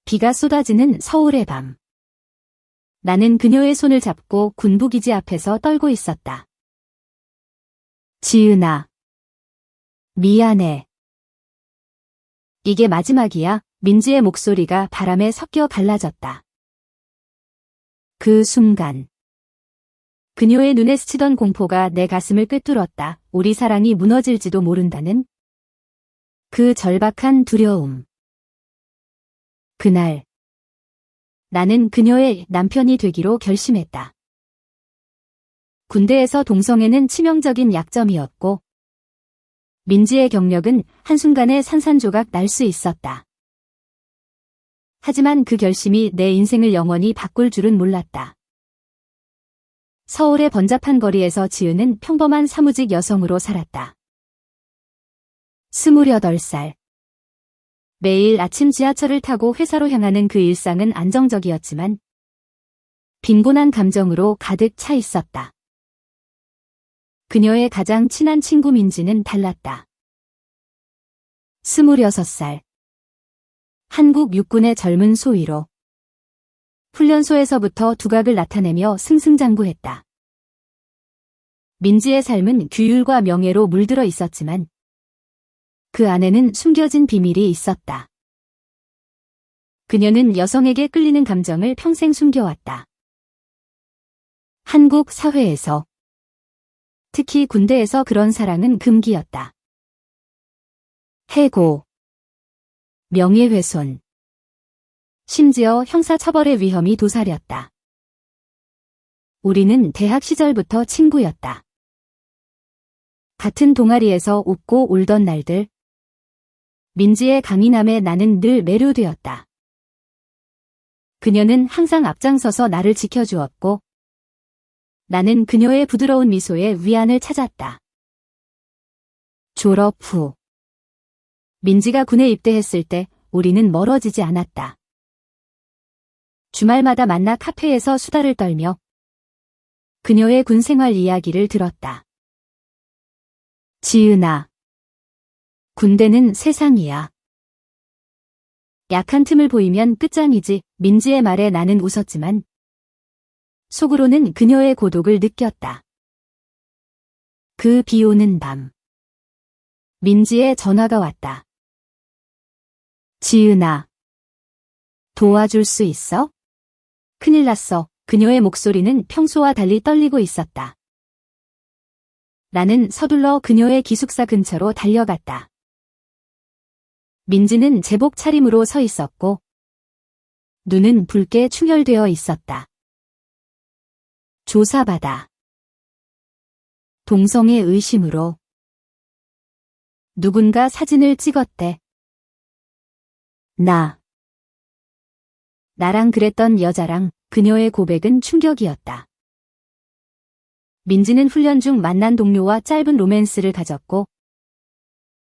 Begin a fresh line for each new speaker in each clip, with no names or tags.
비가 쏟아지는 서울의 밤. 나는 그녀의 손을 잡고 군부기지 앞에서 떨고 있었다. 지은아. 미안해. 이게 마지막이야. 민지의 목소리가 바람에 섞여 갈라졌다. 그 순간. 그녀의 눈에 스치던 공포가 내 가슴을 꿰뚫었다. 우리 사랑이 무너질지도 모른다는 그 절박한 두려움. 그날 나는 그녀의 남편이 되기로 결심했다. 군대에서 동성애는 치명적인 약점이었고 민지의 경력은 한순간에 산산조각 날 수 있었다. 하지만 그 결심이 내 인생을 영원히 바꿀 줄은 몰랐다. 서울의 번잡한 거리에서 지은은 평범한 사무직 여성으로 살았다. 28살. 매일 아침 지하철을 타고 회사로 향하는 그 일상은 안정적이었지만 빈곤한 감정으로 가득 차 있었다. 그녀의 가장 친한 친구 민지는 달랐다. 26살. 한국 육군의 젊은 소위로 훈련소에서부터 두각을 나타내며 승승장구했다. 민지의 삶은 규율과 명예로 물들어 있었지만 그 안에는 숨겨진 비밀이 있었다. 그녀는 여성에게 끌리는 감정을 평생 숨겨왔다. 한국 사회에서, 특히 군대에서 그런 사랑은 금기였다. 해고, 명예훼손, 심지어 형사처벌의 위험이 도사렸다. 우리는 대학 시절부터 친구였다. 같은 동아리에서 웃고 울던 날들, 민지의 강인함에 나는 늘 매료되었다. 그녀는 항상 앞장서서 나를 지켜주었고 나는 그녀의 부드러운 미소에 위안을 찾았다. 졸업 후 민지가 군에 입대했을 때 우리는 멀어지지 않았다. 주말마다 만나 카페에서 수다를 떨며 그녀의 군 생활 이야기를 들었다. 지은아. 군대는 세상이야. 약한 틈을 보이면 끝장이지. 민지의 말에 나는 웃었지만 속으로는 그녀의 고독을 느꼈다. 그 비 오는 밤. 민지의 전화가 왔다. 지은아. 도와줄 수 있어? 큰일 났어. 그녀의 목소리는 평소와 달리 떨리고 있었다. 나는 서둘러 그녀의 기숙사 근처로 달려갔다. 민지는 제복 차림으로 서 있었고 눈은 붉게 충혈되어 있었다. 조사받아. 동성애 의심으로 누군가 사진을 찍었대. 나랑 그랬던 여자랑. 그녀의 고백은 충격이었다. 민지는 훈련 중 만난 동료와 짧은 로맨스를 가졌고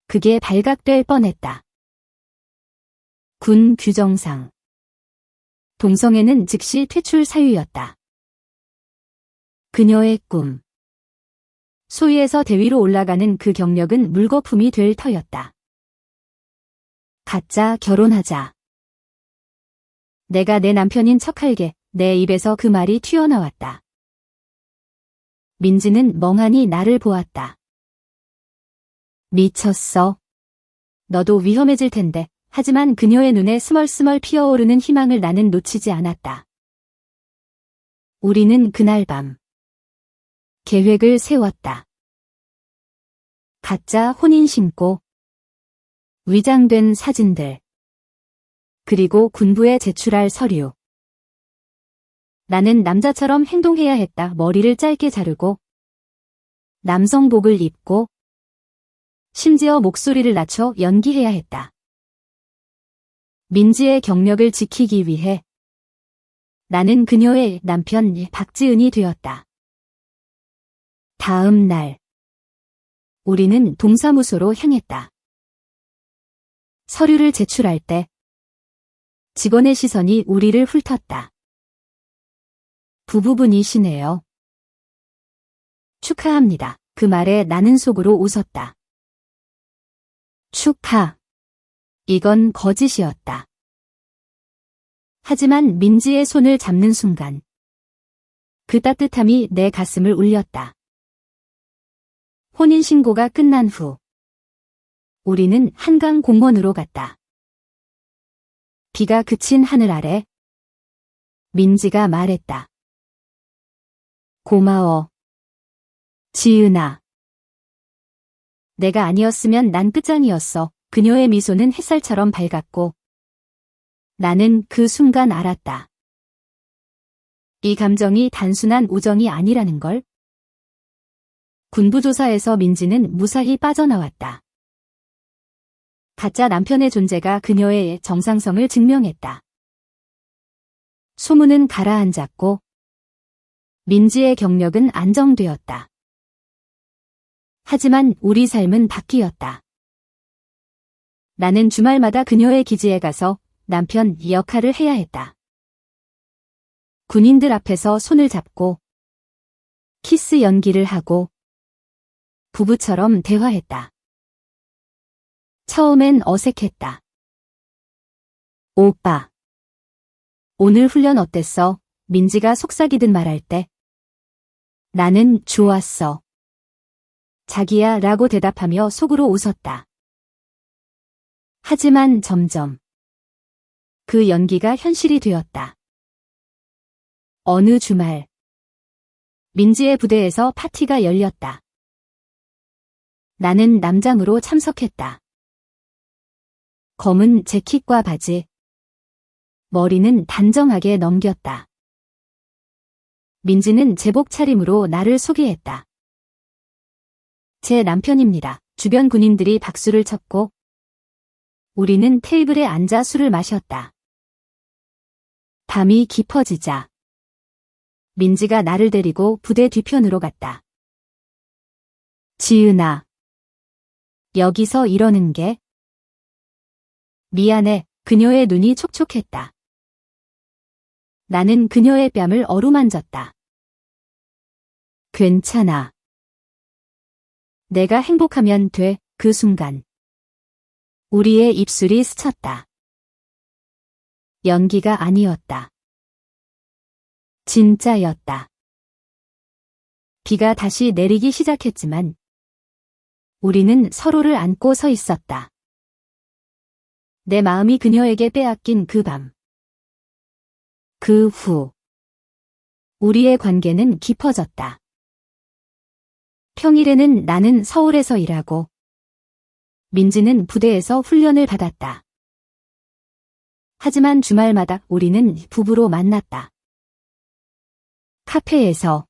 그게 발각될 뻔했다. 군 규정상 동성애는 즉시 퇴출 사유였다. 그녀의 꿈. 소위에서 대위로 올라가는 그 경력은 물거품이 될 터였다. 가짜 결혼하자. 내가 내 남편인 척할게. 내 입에서 그 말이 튀어나왔다. 민지는 멍하니 나를 보았다. 미쳤어. 너도 위험해질 텐데. 하지만 그녀의 눈에 스멀스멀 피어오르는 희망을 나는 놓치지 않았다. 우리는 그날 밤 계획을 세웠다. 가짜 혼인신고, 위장된 사진들, 그리고 군부에 제출할 서류. 나는 남자처럼 행동해야 했다. 머리를 짧게 자르고 남성복을 입고 심지어 목소리를 낮춰 연기해야 했다. 민지의 경력을 지키기 위해 나는 그녀의 남편 박지은이 되었다. 다음 날 우리는 동사무소로 향했다. 서류를 제출할 때 직원의 시선이 우리를 훑었다. 부부분이시네요. 축하합니다. 그 말에 나는 속으로 웃었다. 축하. 이건 거짓이었다. 하지만 민지의 손을 잡는 순간 그 따뜻함이 내 가슴을 울렸다. 혼인신고가 끝난 후 우리는 한강 공원으로 갔다. 비가 그친 하늘 아래 민지가 말했다. 고마워, 지은아. 내가 아니었으면 난 끝장이었어. 그녀의 미소는 햇살처럼 밝았고 나는 그 순간 알았다. 이 감정이 단순한 우정이 아니라는 걸. 군부조사에서 민지는 무사히 빠져나왔다. 가짜 남편의 존재가 그녀의 정상성을 증명했다. 소문은 가라앉았고 민지의 경력은 안정되었다. 하지만 우리 삶은 바뀌었다. 나는 주말마다 그녀의 기지에 가서 남편 역할을 해야 했다. 군인들 앞에서 손을 잡고 키스 연기를 하고 부부처럼 대화했다. 처음엔 어색했다. 오빠, 오늘 훈련 어땠어? 민지가 속삭이듯 말할 때 나는 좋았어. 자기야 라고 대답하며 속으로 웃었다. 하지만 점점 그 연기가 현실이 되었다. 어느 주말 민지의 부대에서 파티가 열렸다. 나는 남장으로 참석했다. 검은 재킷과 바지, 머리는 단정하게 넘겼다. 민지는 제복 차림으로 나를 소개했다. 제 남편입니다. 주변 군인들이 박수를 쳤고 우리는 테이블에 앉아 술을 마셨다. 밤이 깊어지자 민지가 나를 데리고 부대 뒤편으로 갔다. 지은아, 여기서 이러는 게? 미안해. 그녀의 눈이 촉촉했다. 나는 그녀의 뺨을 어루만졌다. 괜찮아. 내가 행복하면 돼. 그 순간 우리의 입술이 스쳤다. 연기가 아니었다. 진짜였다. 비가 다시 내리기 시작했지만 우리는 서로를 안고 서 있었다. 내 마음이 그녀에게 빼앗긴 그 밤. 그 후 우리의 관계는 깊어졌다. 평일에는 나는 서울에서 일하고 민지는 부대에서 훈련을 받았다. 하지만 주말마다 우리는 부부로 만났다. 카페에서,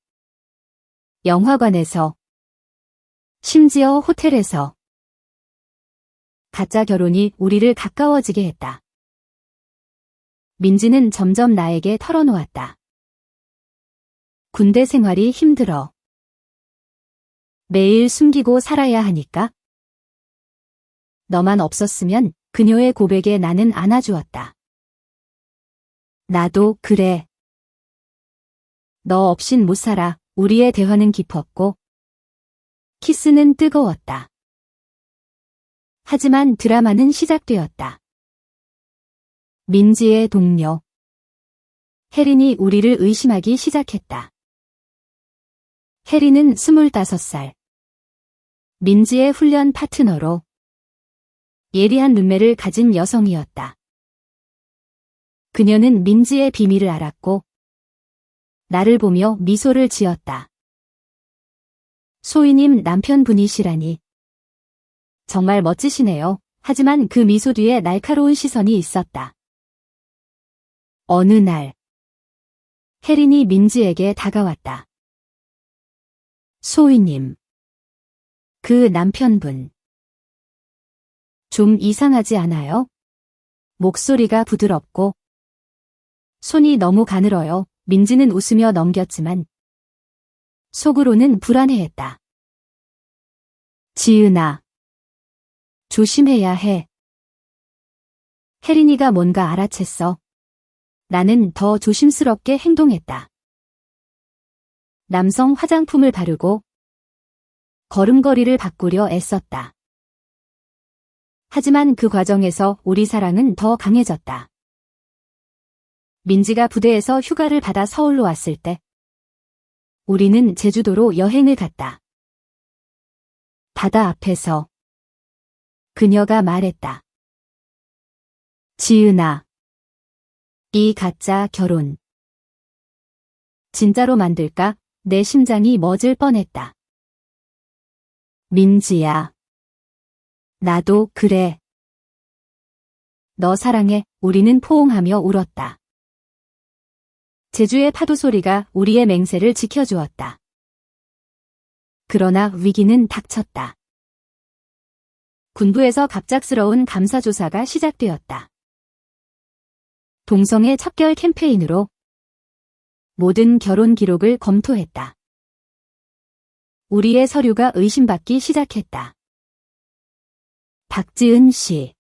영화관에서, 심지어 호텔에서. 가짜 결혼이 우리를 가까워지게 했다. 민지는 점점 나에게 털어놓았다. 군대 생활이 힘들어. 매일 숨기고 살아야 하니까. 너만 없었으면 그녀의 고백에 나는 안아주었다. 나도 그래. 너 없인 못 살아. 우리의 대화는 깊었고 키스는 뜨거웠다. 하지만 드라마는 시작되었다. 민지의 동료 혜린이 우리를 의심하기 시작했다. 혜린은 25살. 민지의 훈련 파트너로 예리한 눈매를 가진 여성이었다. 그녀는 민지의 비밀을 알았고 나를 보며 미소를 지었다. 소희님 남편분이시라니. 정말 멋지시네요. 하지만 그 미소 뒤에 날카로운 시선이 있었다. 어느 날 혜린이 민지에게 다가왔다. 소희님, 그 남편분 좀 이상하지 않아요? 목소리가 부드럽고 손이 너무 가늘어요. 민지는 웃으며 넘겼지만 속으로는 불안해했다. 지은아, 조심해야 해. 혜린이가 뭔가 알아챘어. 나는 더 조심스럽게 행동했다. 남성 화장품을 바르고 걸음걸이를 바꾸려 애썼다. 하지만 그 과정에서 우리 사랑은 더 강해졌다. 민지가 부대에서 휴가를 받아 서울로 왔을 때 우리는 제주도로 여행을 갔다. 바다 앞에서 그녀가 말했다. 지은아, 이 가짜 결혼 진짜로 만들까? 내 심장이 멎을 뻔했다. 민지야, 나도 그래. 너 사랑해. 우리는 포옹하며 울었다. 제주의 파도 소리가 우리의 맹세를 지켜주었다. 그러나 위기는 닥쳤다. 군부에서 갑작스러운 감사조사가 시작되었다. 동성애 척결 캠페인으로 모든 결혼 기록을 검토했다. 우리의 서류가 의심받기 시작했다. 박지은 씨.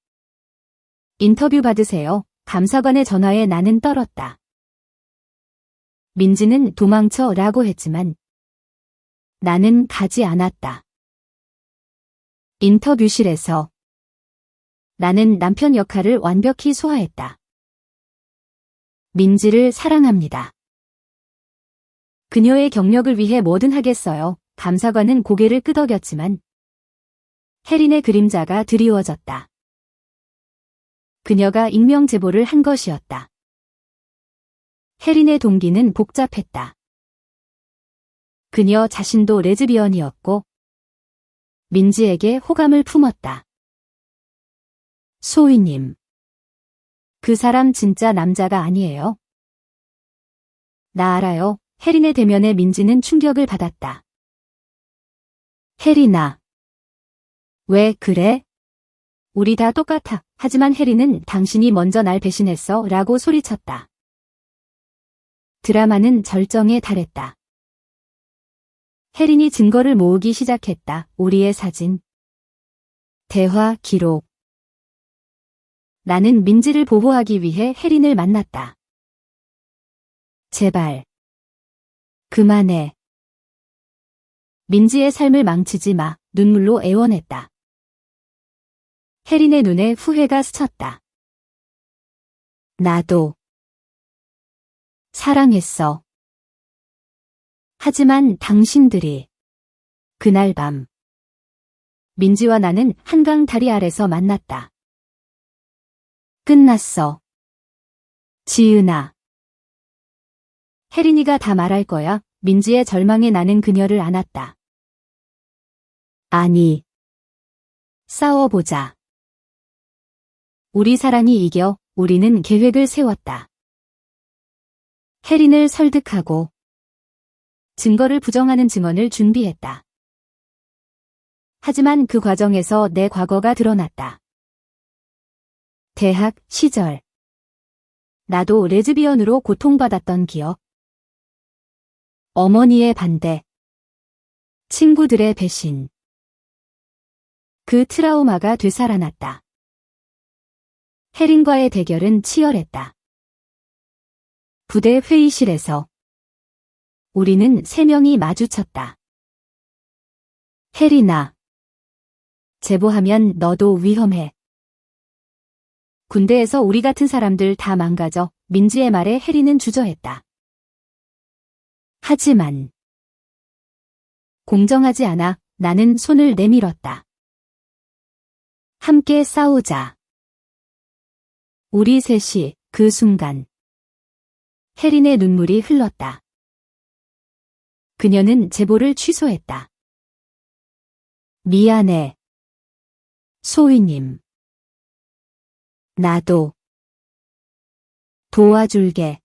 인터뷰 받으세요. 감사관의 전화에 나는 떨었다. 민지는 도망쳐 라고 했지만 나는 가지 않았다. 인터뷰실에서 나는 남편 역할을 완벽히 소화했다. 민지를 사랑합니다. 그녀의 경력을 위해 뭐든 하겠어요. 감사관은 고개를 끄덕였지만 혜린의 그림자가 드리워졌다. 그녀가 익명 제보를 한 것이었다. 혜린의 동기는 복잡했다. 그녀 자신도 레즈비언이었고 민지에게 호감을 품었다. 소희님. 그 사람 진짜 남자가 아니에요. 나 알아요. 혜린의 대면에 민지는 충격을 받았다. 혜린아. 왜 그래? 우리 다 똑같아. 하지만 혜린은 당신이 먼저 날 배신했어 라고 소리쳤다. 드라마는 절정에 달했다. 혜린이 증거를 모으기 시작했다. 우리의 사진, 대화 기록. 나는 민지를 보호하기 위해 혜린을 만났다. 제발. 그만해. 민지의 삶을 망치지 마. 눈물로 애원했다. 혜린의 눈에 후회가 스쳤다. 나도 사랑했어. 하지만 당신들이 그날 밤 민지와 나는 한강 다리 아래서 만났다. 끝났어. 지은아. 혜린이가 다 말할 거야. 민지의 절망에 나는 그녀를 안았다. 아니. 싸워보자. 우리 사랑이 이겨. 우리는 계획을 세웠다. 혜린을 설득하고 증거를 부정하는 증언을 준비했다. 하지만 그 과정에서 내 과거가 드러났다. 대학 시절. 나도 레즈비언으로 고통받았던 기억. 어머니의 반대. 친구들의 배신. 그 트라우마가 되살아났다. 혜린과의 대결은 치열했다. 부대 회의실에서 우리는 3명이 마주쳤다. 혜린아. 제보하면 너도 위험해. 군대에서 우리 같은 사람들 다 망가져. 민지의 말에 혜린은 주저했다. 하지만 공정하지 않아. 나는 손을 내밀었다. 함께 싸우자. 우리 셋이 그 순간 혜린의 눈물이 흘렀다. 그녀는 제보를 취소했다. 미안해. 소희님. 나도 도와줄게.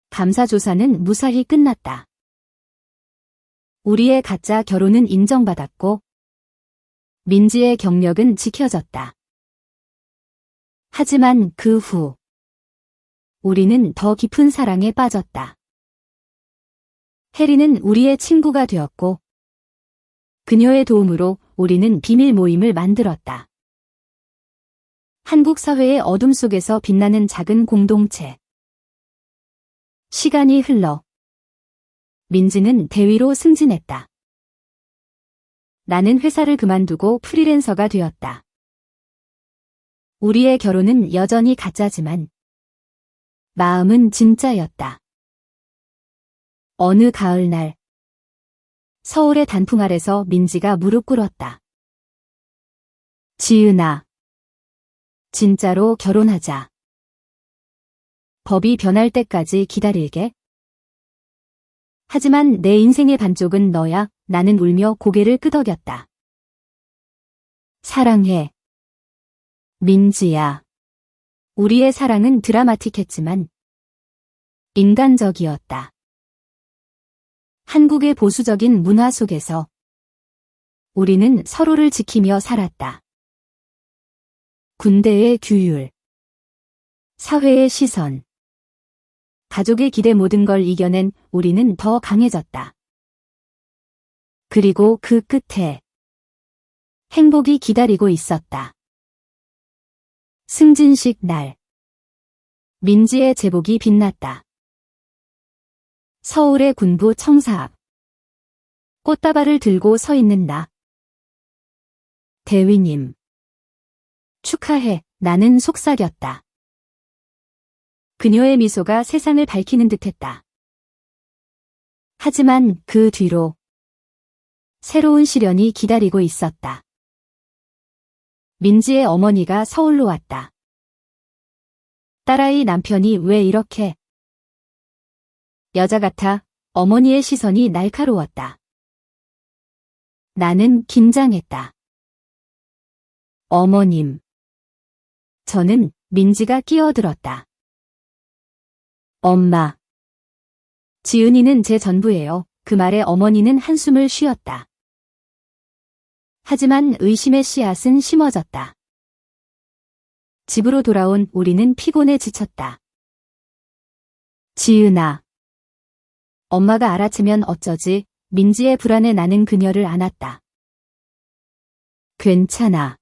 감사조사는 무사히 끝났다. 우리의 가짜 결혼은 인정받았고 민지의 경력은 지켜졌다. 하지만 그 후 우리는 더 깊은 사랑에 빠졌다. 혜린은 우리의 친구가 되었고 그녀의 도움으로 우리는 비밀 모임을 만들었다. 한국 사회의 어둠 속에서 빛나는 작은 공동체. 시간이 흘러 민지는 대위로 승진했다. 나는 회사를 그만두고 프리랜서가 되었다. 우리의 결혼은 여전히 가짜지만 마음은 진짜였다. 어느 가을날, 서울의 단풍 아래서 민지가 무릎 꿇었다. 지은아, 진짜로 결혼하자. 법이 변할 때까지 기다릴게. 하지만 내 인생의 반쪽은 너야. 나는 울며 고개를 끄덕였다. 사랑해. 민지야. 우리의 사랑은 드라마틱했지만 인간적이었다. 한국의 보수적인 문화 속에서 우리는 서로를 지키며 살았다. 군대의 규율, 사회의 시선, 가족의 기대 모든 걸 이겨낸 우리는 더 강해졌다. 그리고 그 끝에 행복이 기다리고 있었다. 승진식 날, 민지의 제복이 빛났다. 서울의 군부 청사 앞, 꽃다발을 들고 서 있는 나. 대위님, 축하해. 나는 속삭였다. 그녀의 미소가 세상을 밝히는 듯했다. 하지만 그 뒤로 새로운 시련이 기다리고 있었다. 민지의 어머니가 서울로 왔다. 딸아이 남편이 왜 이렇게 여자 같아? 어머니의 시선이 날카로웠다. 나는 긴장했다. 어머님. 저는 민지가 끼어들었다. 엄마. 지은이는 제 전부예요. 그 말에 어머니는 한숨을 쉬었다. 하지만 의심의 씨앗은 심어졌다. 집으로 돌아온 우리는 피곤해 지쳤다. 지은아. 엄마가 알아채면 어쩌지? 민지의 불안에 나는 그녀를 안았다. 괜찮아.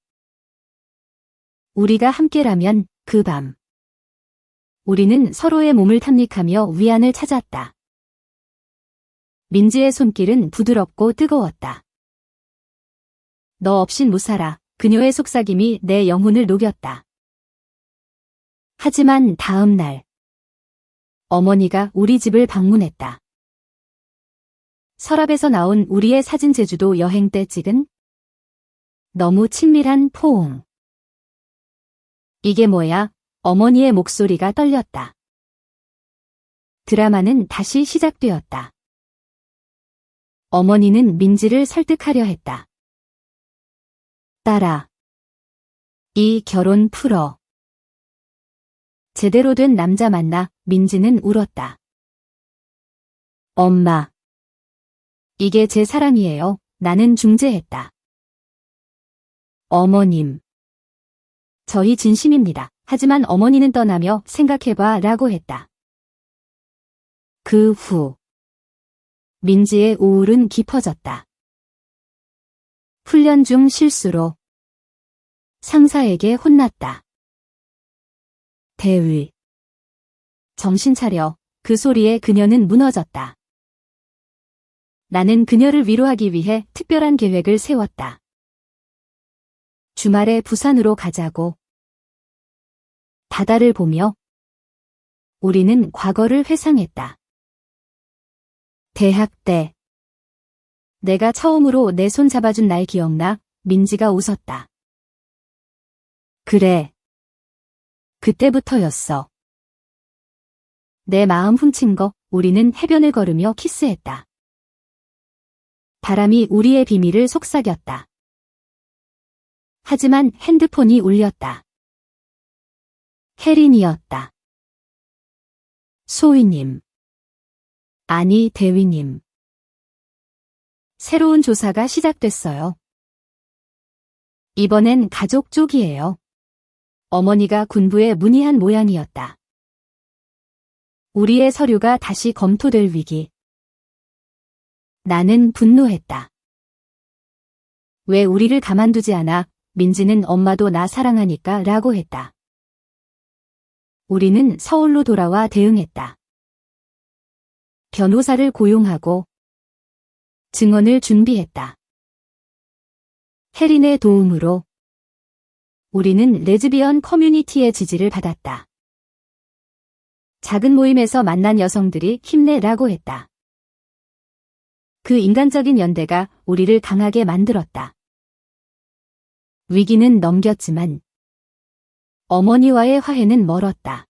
우리가 함께라면 그 밤. 우리는 서로의 몸을 탐닉하며 위안을 찾았다. 민지의 손길은 부드럽고 뜨거웠다. 너 없인 못 살아. 그녀의 속삭임이 내 영혼을 녹였다. 하지만 다음 날, 어머니가 우리 집을 방문했다. 서랍에서 나온 우리의 사진 제주도 여행 때 찍은 너무 친밀한 포옹. 이게 뭐야? 어머니의 목소리가 떨렸다. 드라마는 다시 시작되었다. 어머니는 민지를 설득하려 했다. 딸아, 이 결혼 풀어. 제대로 된 남자 만나. 민지는 울었다. 엄마, 이게 제 사랑이에요. 나는 중재했다. 어머님, 저희 진심입니다. 하지만 어머니는 떠나며 생각해봐 라고 했다. 그 후 민지의 우울은 깊어졌다. 훈련 중 실수로 상사에게 혼났다. 대위. 정신 차려. 그 소리에 그녀는 무너졌다. 나는 그녀를 위로하기 위해 특별한 계획을 세웠다. 주말에 부산으로 가자고. 바다를 보며 우리는 과거를 회상했다. 대학 때 내가 처음으로 내 손 잡아준 날 기억나? 민지가 웃었다. 그래. 그때부터였어. 내 마음 훔친 거. 우리는 해변을 걸으며 키스했다. 바람이 우리의 비밀을 속삭였다. 하지만 핸드폰이 울렸다. 혜린이었다. 소희님. 아니, 대위님. 새로운 조사가 시작됐어요. 이번엔 가족 쪽이에요. 어머니가 군부에 문의한 모양이었다. 우리의 서류가 다시 검토될 위기. 나는 분노했다. 왜 우리를 가만두지 않아? 민지는 엄마도 나 사랑하니까 라고 했다. 우리는 서울로 돌아와 대응했다. 변호사를 고용하고 증언을 준비했다. 혜린의 도움으로 우리는 레즈비언 커뮤니티의 지지를 받았다. 작은 모임에서 만난 여성들이 힘내라고 했다. 그 인간적인 연대가 우리를 강하게 만들었다. 위기는 넘겼지만 어머니와의 화해는 멀었다.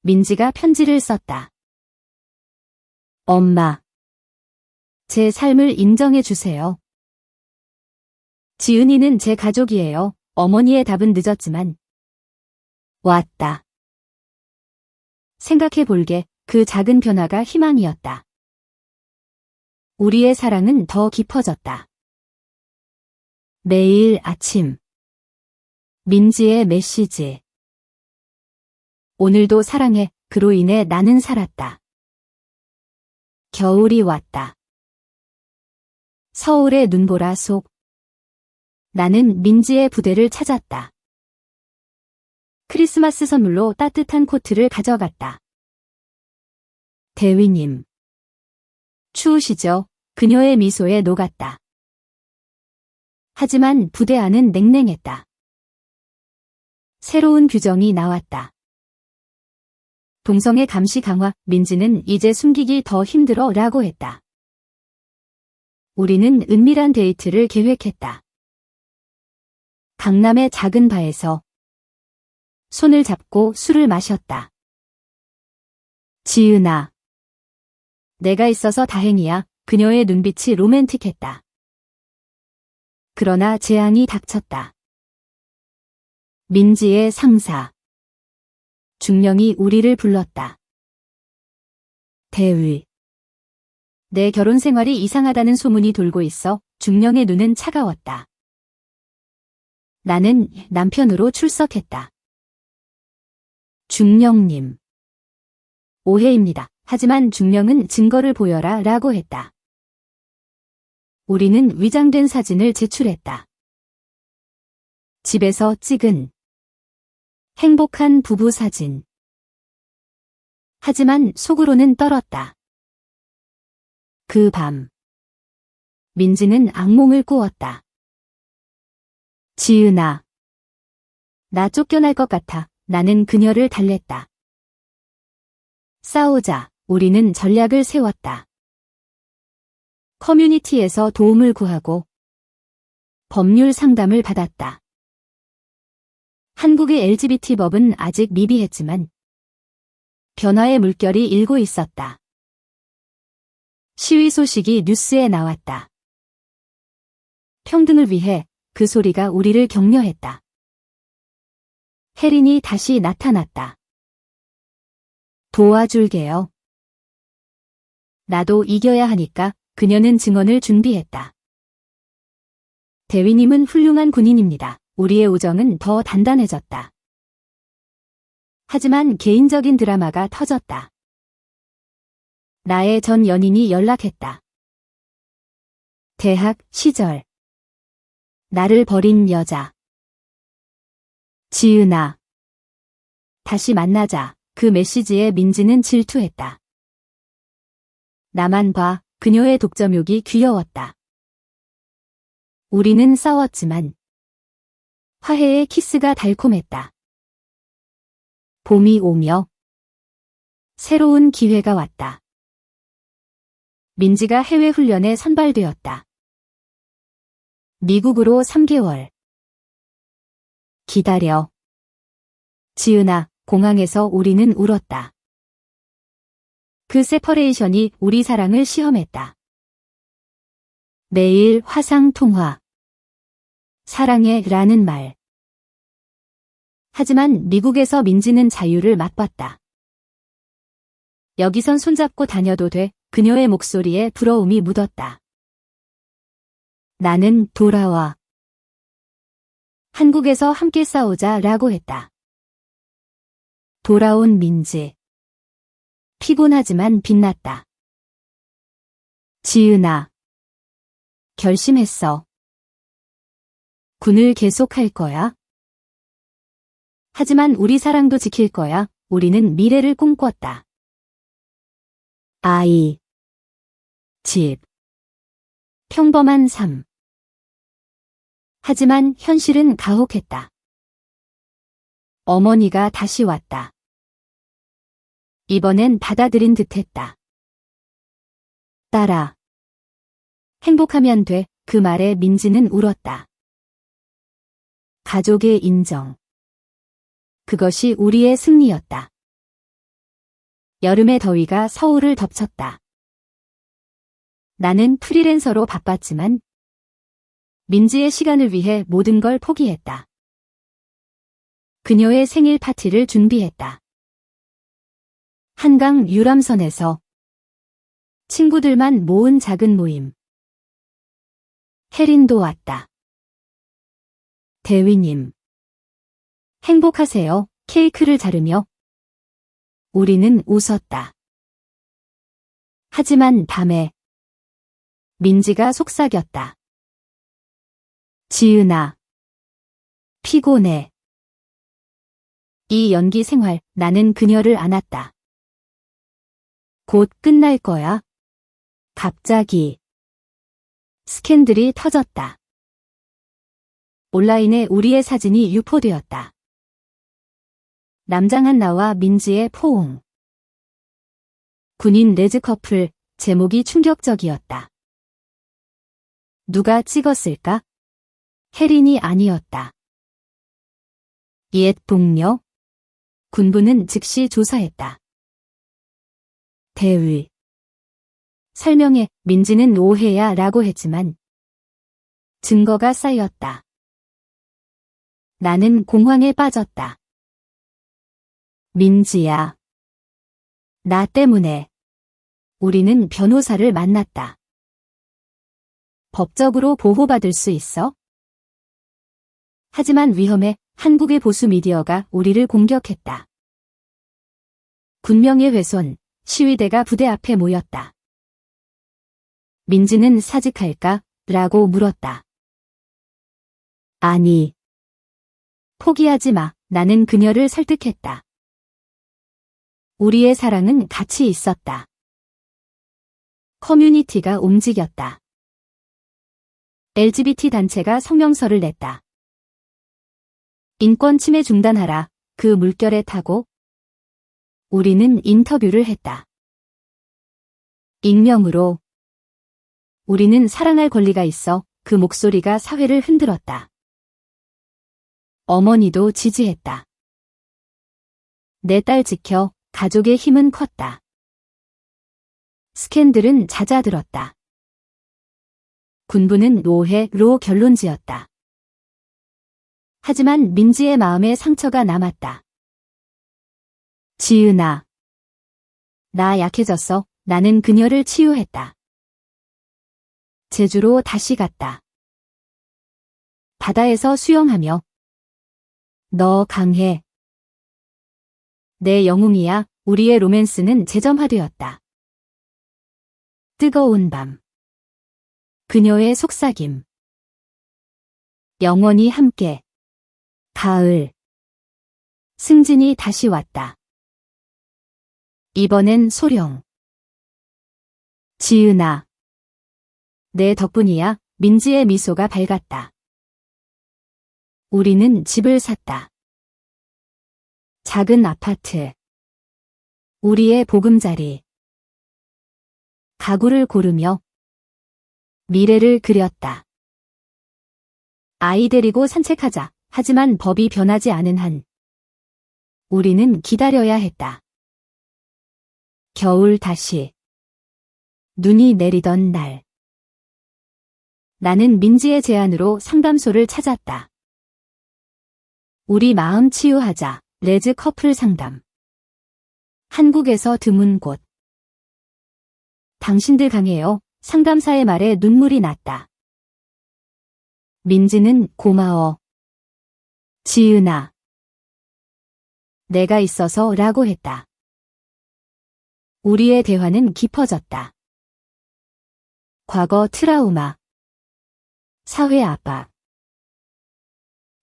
민지가 편지를 썼다. 엄마, 제 삶을 인정해 주세요. 지은이는 제 가족이에요. 어머니의 답은 늦었지만 왔다. 생각해 볼게 그 작은 변화가 희망이었다. 우리의 사랑은 더 깊어졌다. 매일 아침 민지의 메시지. 오늘도 사랑해. 그로 인해 나는 살았다. 겨울이 왔다. 서울의 눈보라 속 나는 민지의 부대를 찾았다. 크리스마스 선물로 따뜻한 코트를 가져갔다. 대위님. 추우시죠? 그녀의 미소에 녹았다. 하지만 부대 안은 냉랭했다. 새로운 규정이 나왔다. 동성애 감시 강화, 민지는 이제 숨기기 더 힘들어 라고 했다. 우리는 은밀한 데이트를 계획했다. 강남의 작은 바에서 손을 잡고 술을 마셨다. 지은아. 내가 있어서 다행이야. 그녀의 눈빛이 로맨틱했다. 그러나 재앙이 닥쳤다. 민지의 상사. 중령이 우리를 불렀다. 대위. 내 결혼 생활이 이상하다는 소문이 돌고 있어. 중령의 눈은 차가웠다. 나는 남편으로 출석했다. 중령님. 오해입니다. 하지만 중령은 증거를 보여라 라고 했다. 우리는 위장된 사진을 제출했다. 집에서 찍은 행복한 부부 사진. 하지만 속으로는 떨었다. 그 밤 민지는 악몽을 꾸었다. 지은아. 나 쫓겨날 것 같아. 나는 그녀를 달랬다. 싸우자. 우리는 전략을 세웠다. 커뮤니티에서 도움을 구하고 법률 상담을 받았다. 한국의 LGBT 법은 아직 미비했지만 변화의 물결이 일고 있었다. 시위 소식이 뉴스에 나왔다. 평등을 위해 그 소리가 우리를 격려했다. 혜린이 다시 나타났다. 도와줄게요. 나도 이겨야 하니까. 그녀는 증언을 준비했다. 대위님은 훌륭한 군인입니다. 우리의 우정은 더 단단해졌다. 하지만 개인적인 드라마가 터졌다. 나의 전 연인이 연락했다. 대학 시절. 나를 버린 여자. 지은아. 다시 만나자. 그 메시지에 민지는 질투했다. 나만 봐. 그녀의 독점욕이 귀여웠다. 우리는 싸웠지만 화해의 키스가 달콤했다. 봄이 오며 새로운 기회가 왔다. 민지가 해외 훈련에 선발되었다. 미국으로 3개월. 기다려. 지은아, 공항에서 우리는 울었다. 그 세퍼레이션이 우리 사랑을 시험했다. 매일 화상 통화. 사랑해 라는 말. 하지만 미국에서 민지는 자유를 맛봤다. 여기선 손잡고 다녀도 돼. 그녀의 목소리에 부러움이 묻었다. 나는 돌아와. 한국에서 함께 싸우자 라고 했다. 돌아온 민지. 피곤하지만 빛났다. 지은아. 결심했어. 군을 계속할 거야. 하지만 우리 사랑도 지킬 거야. 우리는 미래를 꿈꿨다. 아이. 집. 평범한 삶. 하지만 현실은 가혹했다. 어머니가 다시 왔다. 이번엔 받아들인 듯했다. 딸아. 행복하면 돼. 그 말에 민지는 울었다. 가족의 인정. 그것이 우리의 승리였다. 여름의 더위가 서울을 덮쳤다. 나는 프리랜서로 바빴지만 민지의 시간을 위해 모든 걸 포기했다. 그녀의 생일 파티를 준비했다. 한강 유람선에서 친구들만 모은 작은 모임. 혜린도 왔다. 대위님. 행복하세요. 케이크를 자르며 우리는 웃었다. 하지만 밤에 민지가 속삭였다. 지은아. 피곤해. 이 연기 생활, 나는 그녀를 안았다. 곧 끝날 거야. 갑자기 스캔들이 터졌다. 온라인에 우리의 사진이 유포되었다. 남장한 나와 민지의 포옹. 군인 레즈 커플, 제목이 충격적이었다. 누가 찍었을까? 혜린이 아니었다. 옛 동료? 군부는 즉시 조사했다. 대위. 설명해. 민지는 오해야 라고 했지만 증거가 쌓였다. 나는 공황에 빠졌다. 민지야. 나 때문에 우리는 변호사를 만났다. 법적으로 보호받을 수 있어? 하지만 위험해. 한국의 보수 미디어가 우리를 공격했다. 군명예 훼손, 시위대가 부대 앞에 모였다. 민지는 사직할까? 라고 물었다. 아니. 포기하지 마. 나는 그녀를 설득했다. 우리의 사랑은 가치 있었다. 커뮤니티가 움직였다. LGBT 단체가 성명서를 냈다. 인권 침해 중단하라. 그 물결에 타고 우리는 인터뷰를 했다. 익명으로. 우리는 사랑할 권리가 있어. 그 목소리가 사회를 흔들었다. 어머니도 지지했다. 내 딸 지켜. 가족의 힘은 컸다. 스캔들은 잦아들었다. 군부는 오해로 결론지었다. 하지만 민지의 마음에 상처가 남았다. 지은아. 나 약해졌어. 나는 그녀를 치유했다. 제주로 다시 갔다. 바다에서 수영하며 너 강해. 내 영웅이야. 우리의 로맨스는 재점화되었다. 뜨거운 밤. 그녀의 속삭임. 영원히 함께. 가을. 승진이 다시 왔다. 이번엔 소령. 지은아. 내 덕분이야. 민지의 미소가 밝았다. 우리는 집을 샀다. 작은 아파트. 우리의 보금자리. 가구를 고르며 미래를 그렸다. 아이 데리고 산책하자. 하지만 법이 변하지 않은 한 우리는 기다려야 했다. 겨울 다시. 눈이 내리던 날. 나는 민지의 제안으로 상담소를 찾았다. 우리 마음 치유하자. 레즈 커플 상담. 한국에서 드문 곳. 당신들 강해요. 상담사의 말에 눈물이 났다. 민지는 고마워. 지은아. 내가 있어서 라고 했다. 우리의 대화는 깊어졌다. 과거 트라우마. 사회 압박.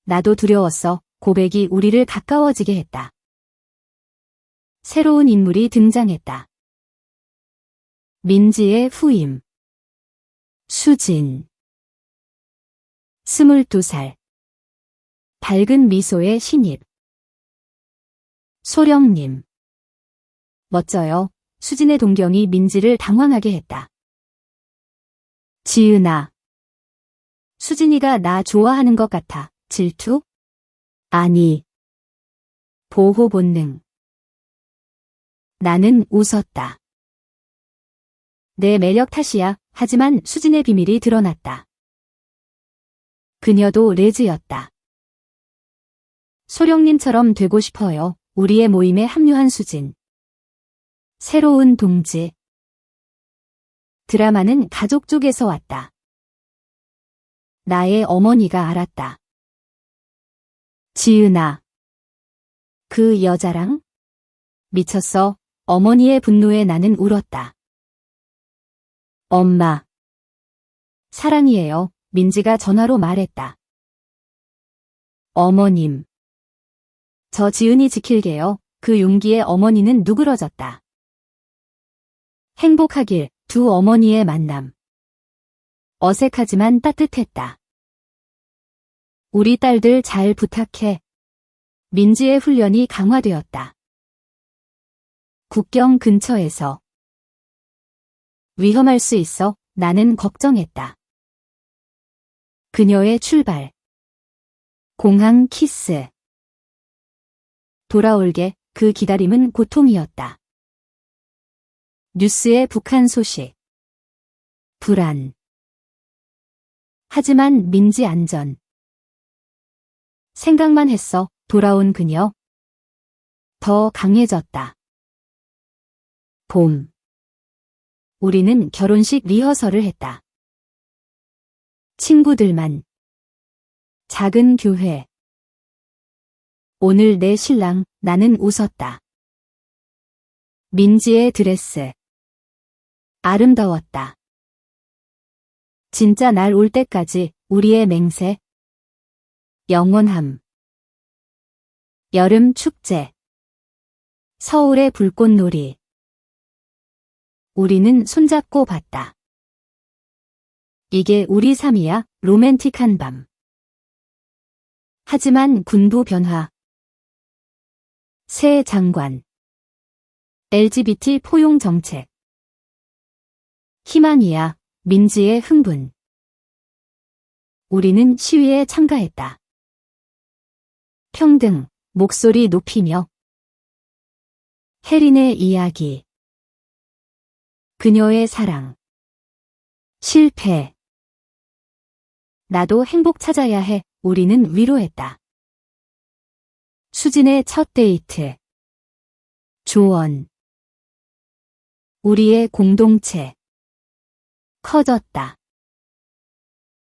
나도 두려웠어. 고백이 우리를 가까워지게 했다. 새로운 인물이 등장했다. 민지의 후임. 수진. 22살. 밝은 미소의 신입. 소령님. 멋져요. 수진의 동경이 민지를 당황하게 했다. 지은아. 수진이가 나 좋아하는 것 같아. 질투? 아니. 보호 본능. 나는 웃었다. 내 매력 탓이야. 하지만 수진의 비밀이 드러났다. 그녀도 레즈였다. 소령님처럼 되고 싶어요. 우리의 모임에 합류한 수진. 새로운 동지. 드라마는 가족 쪽에서 왔다. 나의 어머니가 알았다. 지은아. 그 여자랑? 미쳤어. 어머니의 분노에 나는 울었다. 엄마. 사랑이에요. 민지가 전화로 말했다. 어머님. 저 지은이 지킬게요. 그 용기에 어머니는 누그러졌다. 행복하길. 두 어머니의 만남. 어색하지만 따뜻했다. 우리 딸들 잘 부탁해. 민지의 훈련이 강화되었다. 국경 근처에서. 위험할 수 있어. 나는 걱정했다. 그녀의 출발. 공항 키스. 돌아올게. 그 기다림은 고통이었다. 뉴스의 북한 소식. 불안. 하지만 민지 안전. 생각만 했어. 돌아온 그녀. 더 강해졌다. 봄. 우리는 결혼식 리허설을 했다. 친구들만. 작은 교회. 오늘 내 신랑. 나는 웃었다. 민지의 드레스. 아름다웠다. 진짜 날 올 때까지 우리의 맹세. 영원함. 여름 축제. 서울의 불꽃놀이. 우리는 손잡고 봤다. 이게 우리 삶이야. 로맨틱한 밤. 하지만 군부 변화. 새 장관. LGBT 포용 정책. 희망이야. 민지의 흥분. 우리는 시위에 참가했다. 평등. 목소리 높이며. 혜린의 이야기. 그녀의 사랑. 실패. 나도 행복 찾아야 해. 우리는 위로했다. 수진의 첫 데이트. 조언. 우리의 공동체. 커졌다.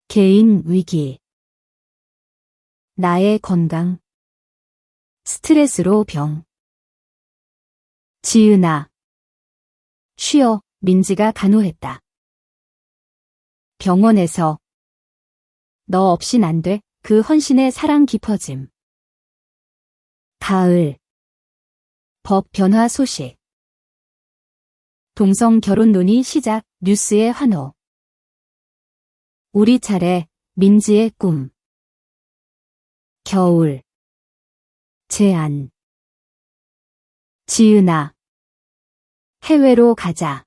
개인 위기. 나의 건강. 스트레스로 병. 지은아. 쉬어. 민지가 간호했다. 병원에서. 너 없인 안 돼. 그 헌신의 사랑 깊어짐. 가을. 법 변화 소식. 동성 결혼 논의 시작. 뉴스의 환호. 우리 차례. 민지의 꿈. 겨울. 제안. 지은아. 해외로 가자.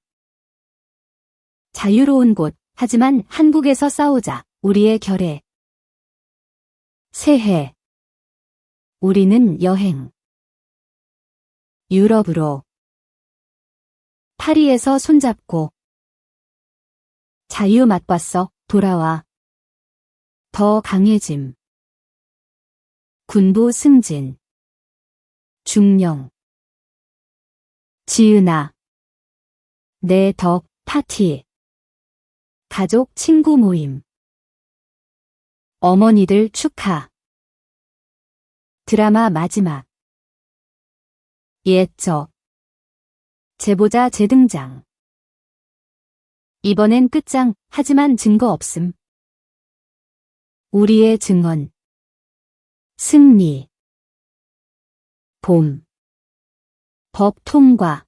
자유로운 곳. 하지만 한국에서 싸우자. 우리의 결의. 새해. 우리는 여행. 유럽으로. 파리에서 손잡고. 자유 맛봤어. 돌아와. 더 강해짐. 군부 승진. 중령. 지은아. 내 덕 파티. 가족 친구 모임. 어머니들 축하. 드라마 마지막. 옛적. 제보자 재등장. 이번엔 끝장. 하지만 증거 없음. 우리의 증언. 승리. 봄. 법 통과.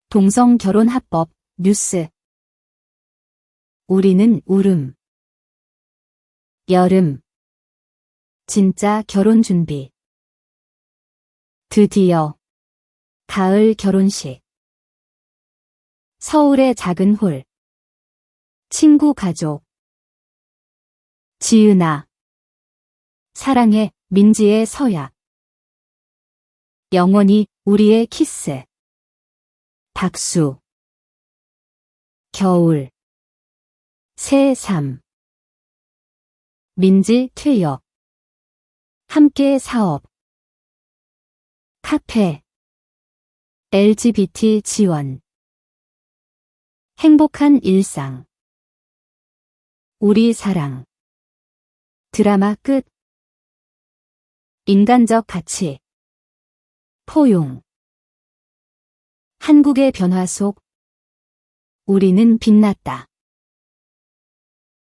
동성 결혼 합법. 뉴스. 우리는 울음. 여름. 진짜 결혼 준비. 드디어. 가을 결혼식. 서울의 작은 홀. 친구 가족. 지은아. 사랑해, 민지의 서약. 영원히 우리의 키스. 박수. 겨울. 새삼. 민지 퇴역. 함께 사업. 카페. LGBT 지원. 행복한 일상. 우리 사랑. 드라마 끝. 인간적 가치. 포용. 한국의 변화 속 우리는 빛났다.